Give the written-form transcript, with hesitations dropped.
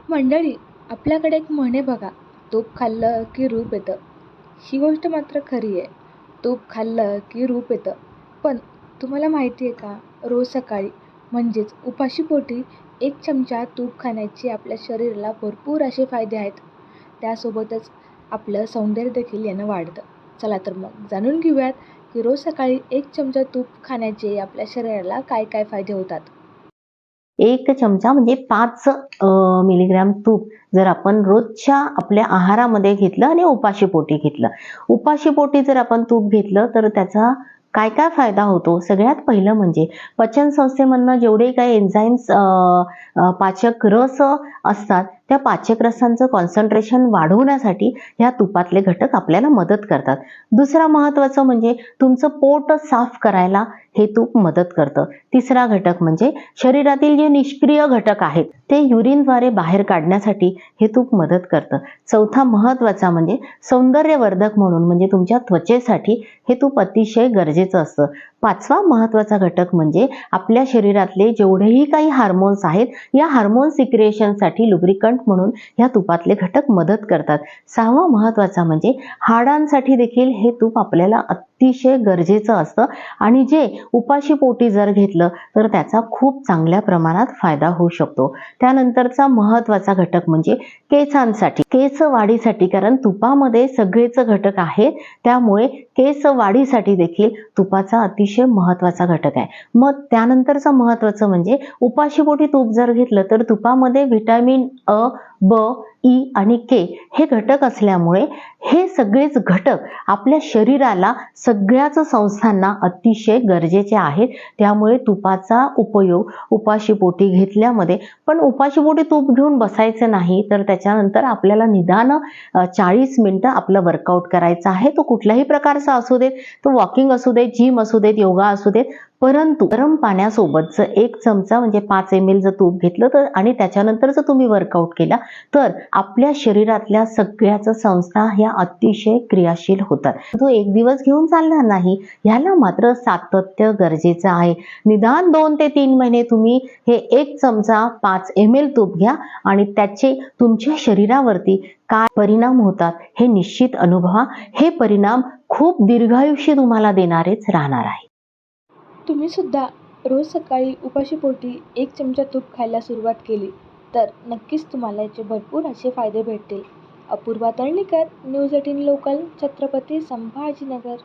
मंडळी, आपल्याकडे एक म्हण आहे बघा, तूप खाल्लं की रूप येतं. ही गोष्ट मात्र खरी आहे. तूप खाल्लं की रूप येतं. पण तुम्हाला माहिती आहे का, रोज सकाळी म्हणजेच उपाशीपोटी 1 चमचा तूप खाण्याचे आपल्या शरीराला भरपूर असे फायदे आहेत. त्यासोबतच आपलं सौंदर्य देखील यानं वाढतं. चला तर मग जाणून घेऊयात की रोज सकाळी 1 चमचा तूप खाण्याचे आपल्या शरीराला काय काय फायदे होतात. 1 चमचा म्हणजे 5 मिलीग्रॅम तूप जर आपण रोजच्या आपल्या आहारामध्ये घेतलं आणि उपाशीपोटी घेतलं. उपाशीपोटी जर आपण तूप घेतलं तर त्याचा काय काय फायदा होतो? सगळ्यात पहिलं म्हणजे पचन संस्थेमधनं जेवढे काही एन्झाईम्स पाचक रस असतात, त्या पाचक रसांचं कॉन्सन्ट्रेशन वाढवण्यासाठी ह्या तुपातले घटक आपल्याला मदत करतात. दुसरा महत्त्वाचं म्हणजे तुमचं पोट साफ करायला हे तूप मदत करतं. तिसरा घटक म्हणजे शरीरातील जे निष्क्रिय घटक आहेत ते युरिनद्वारे बाहेर काढण्यासाठी हे तूप मदत करतं. चौथा महत्त्वाचा म्हणजे सौंदर्यवर्धक म्हणून म्हणजे तुमच्या त्वचेसाठी हे तूप अतिशय गरजेचं असतं. पाचवा महत्त्वाचा घटक म्हणजे आपल्या शरीरातले जेवढेही काही हार्मोन्स आहेत, या हार्मोन सिक्रिएशनसाठी लुब्रिकंट म्हणून ह्या तुपातले घटक मदत करतात. सहावा महत्त्वाचा म्हणजे हाडांसाठी देखील हे तूप आपल्याला अतिशय गरजेचं असतं आणि जे उपाशीपोटी जर घेतलं तर त्याचा खूप चांगल्या प्रमाणात फायदा होऊ शकतो. त्यानंतरचा महत्त्वाचा घटक म्हणजे केसांसाठी, केस वाढीसाठी, कारण तुपामध्ये सगळेच घटक आहेत, त्यामुळे केस वाढीसाठी देखील तुपाचा अतिशय महत्त्वाचा घटक आहे. मग त्यानंतरचं महत्त्वाचं म्हणजे उपाशीपोटी तूप जर घेतलं तर तुपामध्ये व्हिटॅमिन अ, ब, ई आणि के हे घटक असल्यामुळे हे सगळेच घटक आपल्या शरीराला सगळ्याच संस्थांना अतिशय गरजेचे आहेत. त्यामुळे तुपाचा उपयोग उपाशीपोटी घेतल्यामध्ये, पण उपाशीपोटी तूप घेऊन बसायचं नाही, तर त्याच्यानंतर आपल्याला निदान 40 मिनिटं आपलं वर्कआउट करायचं आहे. तो कुठल्याही प्रकारचा असू देत, तो वॉकिंग असू देत, जिम असू देत, योगा असू देत, परंतु गरम पाण्यासोबत 1 चमचा म्हणजे 5 ml जर तूप घेतलं तर आणि त्याच्यानंतर जर तुम्ही वर्कआउट केला तर आपल्या शरीरातल्या सगळ्याच संस्था ह्या अतिशय क्रियाशील होतात. तो एक दिवस घेऊन चालणार नाही, ह्याला मात्र सातत्य गरजेचं आहे. निदान 2 ते 3 महिने तुम्ही हे 1 चमचा 5 ml तूप घ्या आणि त्याचे तुमच्या शरीरावरती काय परिणाम होतात हे निश्चित अनुभवा. हे परिणाम खूप दीर्घायुष्य तुम्हाला देणारेच राहणार आहे. तुम्ही सुद्धा रोज सकाळी उपाशीपोटी 1 चमचा तूप खायला सुरुवात केली तर नक्कीच तुम्हाला याचे भरपूर असे फायदे भेटतील. Apurva Talnikar, news 18 local, Chhatrapati Sambhajinagar.